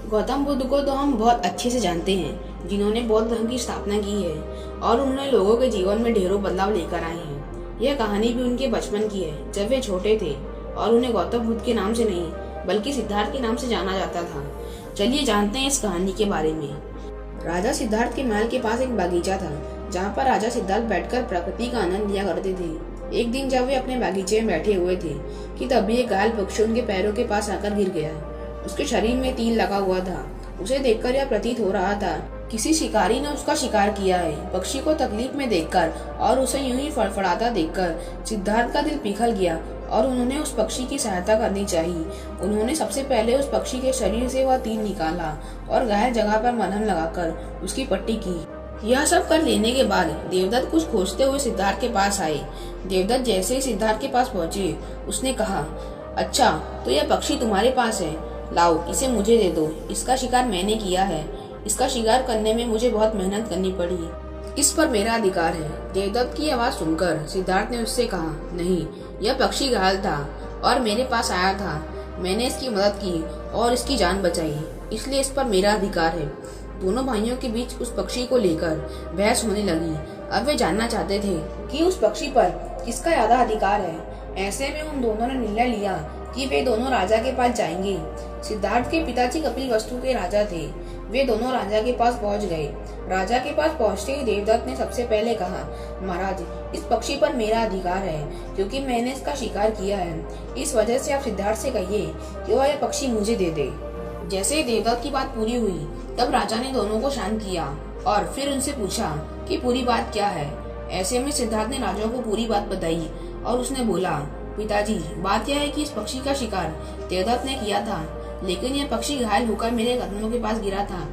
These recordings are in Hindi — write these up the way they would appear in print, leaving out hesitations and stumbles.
गौतम बुद्ध को तो हम बहुत अच्छे से जानते हैं, जिन्होंने बौद्ध धर्म की स्थापना की है और उन्होंने लोगों के जीवन में ढेरों बदलाव लेकर आए हैं। यह कहानी भी उनके बचपन की है, जब वे छोटे थे और उन्हें गौतम बुद्ध के नाम से नहीं बल्कि सिद्धार्थ के नाम से जाना जाता था। चलिए जानते हैं इस कहानी के बारे में। राजा सिद्धार्थ के महल के पास एक बागीचा था, जहाँ पर राजा सिद्धार्थ बैठकर प्रकृति का आनंद लिया करते थे। एक दिन जब वे अपने बागीचे में बैठे हुए थे कि तभी एक घायल पक्षी उनके पैरों के पास आकर गिर गया। उसके शरीर में तीर लगा हुआ था। उसे देखकर यह प्रतीत हो रहा था किसी शिकारी ने उसका शिकार किया है। पक्षी को तकलीफ में देखकर और उसे यूं ही फड़फड़ाता देखकर सिद्धार्थ का दिल पिघल गया और उन्होंने उस पक्षी की सहायता करनी चाहिए। उन्होंने सबसे पहले उस पक्षी के शरीर से वह तीर निकाला और घायल जगह पर मलहम लगाकर उसकी पट्टी की। यह सब कर लेने के बाद देवदत्त कुछ खोजते हुए सिद्धार्थ के पास आए। देवदत्त जैसे ही सिद्धार्थ के पास पहुंचे, उसने कहा, अच्छा तो यह पक्षी तुम्हारे पास है, लाओ इसे मुझे दे दो। इसका शिकार मैंने किया है। इसका शिकार करने में मुझे बहुत मेहनत करनी पड़ी। इस पर मेरा अधिकार है। देवदत्त की आवाज सुनकर सिद्धार्थ ने उससे कहा, नहीं, यह पक्षी घायल था और मेरे पास आया था। मैंने इसकी मदद की और इसकी जान बचाई, इसलिए इस पर मेरा अधिकार है। दोनों भाइयों के बीच उस पक्षी को लेकर बहस होने लगी। अब वे जानना चाहते थे कि उस पक्षी पर किसका ज्यादा अधिकार है। ऐसे में उन दोनों ने निर्णय लिया कि वे दोनों राजा के पास जाएंगे। सिद्धार्थ के पिताजी कपिलवस्तु के राजा थे। वे दोनों राजा के पास पहुंच गए। राजा के पास पहुंचते ही देवदत्त ने सबसे पहले कहा, महाराज, इस पक्षी पर मेरा अधिकार है क्योंकि मैंने इसका शिकार किया है। इस वजह से आप सिद्धार्थ से कहिए कि वह यह पक्षी मुझे दे दे। जैसे ही देवदत्त की बात पूरी हुई, तब राजा ने दोनों को शांत किया और फिर उनसे पूछा कि पूरी बात क्या है। ऐसे में सिद्धार्थ ने राजा को पूरी बात बताई और उसने बोला, पिताजी, बात यह है कि इस पक्षी का शिकार देवदत्त ने किया था, लेकिन यह पक्षी घायल होकर मेरे कदमों के पास गिरा था।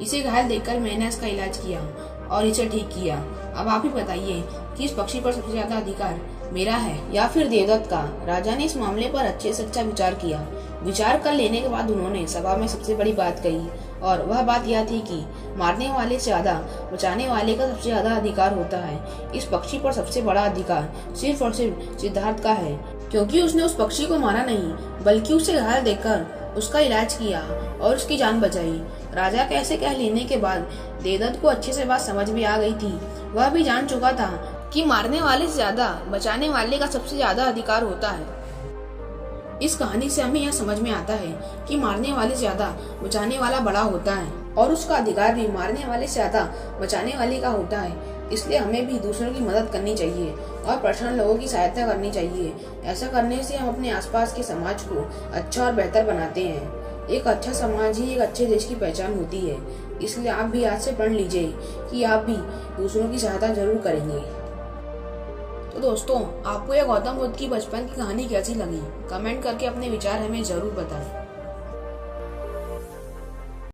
इसे घायल देखकर मैंने इसका इलाज किया और इसे ठीक किया। अब आप ही बताइए कि इस पक्षी पर सबसे ज्यादा अधिकार मेरा है या फिर देवदत्त का। राजा ने इस मामले पर अच्छे से अच्छा विचार किया। विचार कर लेने के बाद उन्होंने सभा में सबसे बड़ी बात कही और वह बात यह थी कि मारने वाले से ज्यादा बचाने वाले का सबसे ज्यादा अधिकार होता है। इस पक्षी पर सबसे बड़ा अधिकार सिर्फ और सिर्फ सिद्धार्थ का है, क्योंकि उसने उस पक्षी को मारा नहीं बल्कि उसे घायल देखकर उसका इलाज किया और उसकी जान बचाई। राजा के ऐसे कह लेने के बाद देवदत्त को अच्छे से बात समझ में आ गई थी। वह भी जान चुका था कि मारने वाले से ज्यादा बचाने वाले का सबसे ज्यादा अधिकार होता है। इस कहानी से हमें यह समझ में आता है कि मारने वाले से ज्यादा बचाने वाला बड़ा होता है और उसका अधिकार भी मारने वाले से ज्यादा बचाने वाले का होता है। इसलिए हमें भी दूसरों की मदद करनी चाहिए और परेशान लोगों की सहायता करनी चाहिए। ऐसा करने से हम अपने आसपास के समाज को अच्छा और बेहतर बनाते हैं। एक अच्छा समाज ही एक अच्छे देश की पहचान होती है। इसलिए आप भी आज से प्रण लीजिए कि आप भी दूसरों की सहायता जरूर करेंगे। तो दोस्तों, आपको यह गौतम बुद्ध की बचपन की कहानी कैसी लगी? कमेंट करके अपने विचार हमें जरूर बताएं।